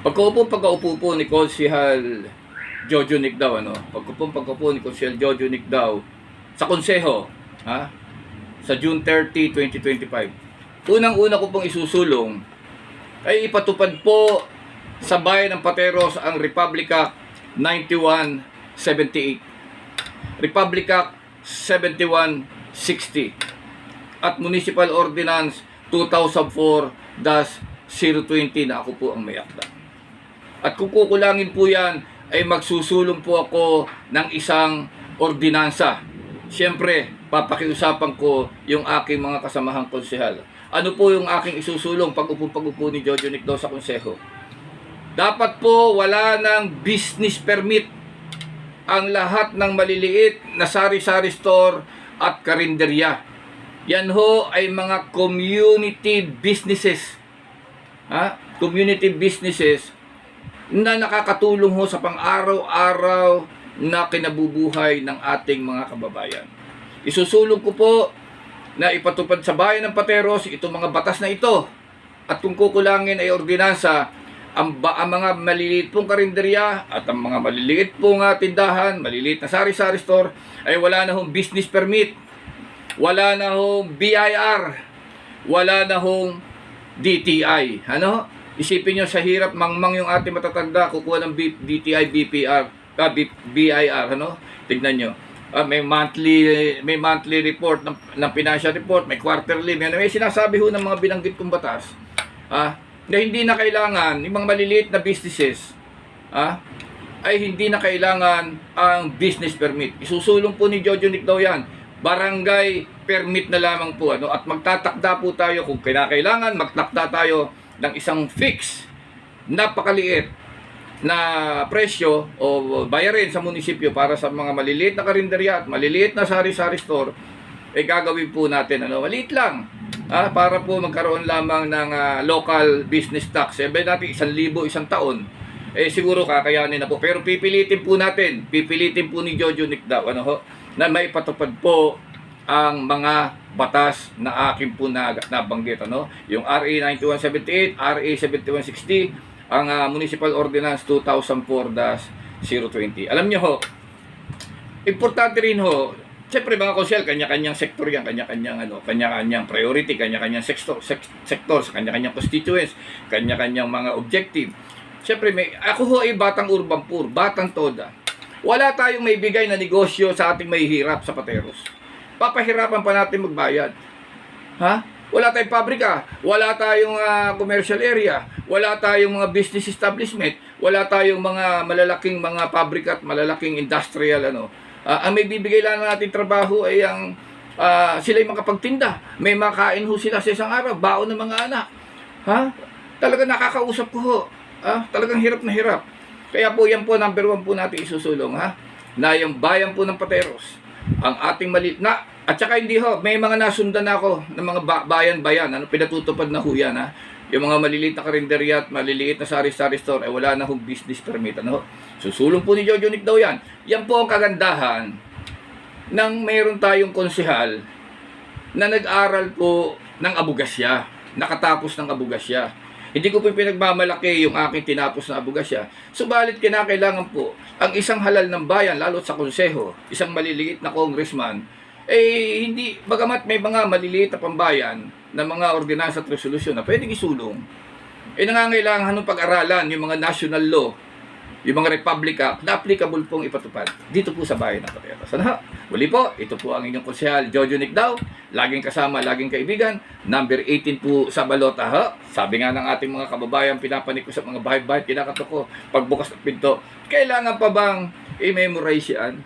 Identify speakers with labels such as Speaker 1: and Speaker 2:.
Speaker 1: Pagkaupo po ni Konsehal Jojo Nicdao, pagkaupo ni Konsehal Jojo Nicdao sa konseho, sa June 30, 2025. Unang-una ko pong isusulong ay ipatupad po sa bayan ng Pateros ang Republic Act 9178, Republic Act 7160 at Municipal Ordinance 2004-020 na ako po ang may akda. At kung kukulangin po yan, ay magsusulong po ako ng isang ordinansa. Siyempre, papakiusapan ko yung aking mga kasamahang konsehal. Ano po yung aking isusulong pag-upo ni Jojo Nicdao sa konseho? Dapat po wala ng business permit ang lahat ng maliliit na sari-sari store at karinderya. Yan ho ay mga community businesses. Community businesses na nakakatulong ho sa pang-araw-araw na kinabubuhay ng ating mga kababayan. Isusulong ko po na ipatupad sa bayan ng Pateros itong mga batas na ito. At kung kukulangin ay ordinansa, ang mga maliliit pong karinderya at ang mga maliliit pong tindahan, maliliit na sari-sari store, ay wala na hong business permit, wala na hong BIR, wala na hong DTI. Isipin nyo sa hirap mangmang yung ating matatanda, kukuha ng DTI, BIR. Tignan nyo. May monthly report ng financial report, may quarterly, may sinasabi ho ng mga binanggit kong batas. Na hindi na kailangan, yung mga maliliit na businesses, ay hindi na kailangan ang business permit. Isusulong po ni Jojo Nicdao yan. Barangay permit na lamang po. At magtatakda po tayo kung kinakailangan, magtakda tayo ng isang fix, napakaliit na presyo o bayarin sa munisipyo para sa mga maliliit na karinderya at maliliit na sari-sari store, gagawin po natin maliit lang, para po magkaroon lamang ng local business tax. Sabi natin 1,000 isang taon, siguro kakayanin na po, pero pipilitin po ni Jojo Nicdao na maipatupad po ang mga batas na akin po nabanggit, yung RA 9178, RA 7160, ang Municipal Ordinance 2004-020. Alam nyo ho, importante rin ho, siyempre mga konsehal, kanya-kanyang sektor yan, kanya-kanyang priority, kanya-kanyang sektor, sa kanya-kanyang constituents, kanya-kanyang mga objective. Siyempre, ako ho ay batang urban poor, batang toda. Wala tayong may bigay na negosyo sa ating mahihirap sa Pateros. Papahirapan pa natin magbayad. Wala tayong pabrika, wala tayong commercial area, wala tayong mga business establishment, wala tayong mga malalaking mga pabrika at malalaking industrial ang may bibigay lang natin trabaho ay ang sila yung makapagtinda. May makain ho sila sa isang araw, baon ng mga anak. Talagang nakakausap ko ho. Talagang hirap na hirap. Kaya po yan po number 1 po natin isusulong, na yung bayan po ng Pateros, ang ating maliit na, at saka hindi ho, may mga nasundan ako ng mga bayan-bayan, pinatutupad na ho yan, yung mga maliliit na karinderya at maliliit na sari-sari store, wala na hong business permit, susulong po ni Jojo Nicdao yan. Yan po ang kagandahan ng mayroon tayong konsehal na nag-aral po ng abogasya, nakatapos ng abogasya. Hindi ko po pinagmamalaki yung aking tinapos na abogasya. Subalit kinakailangan po ang isang halal ng bayan, lalo sa konseho, isang maliliit na congressman, hindi, bagamat may mga maliliit na pambayan na mga ordinansa at resolusyon na pwedeng isulong, nangangailangan ng pag-aralan yung mga national law, yung mga Republic Act na applicable pong ipatupad dito po sa bayan ng Pateros. Muli po, ito po ang inyong konsehal Jojo Nicdao, laging kasama, laging kaibigan, number 18 po sa balota. Sabi nga ng ating mga kababayan, pinapanik ko sa mga bahay-bahay, kinakatok ko, pagbukas ng pinto, kailangan pa bang i-memorize yan?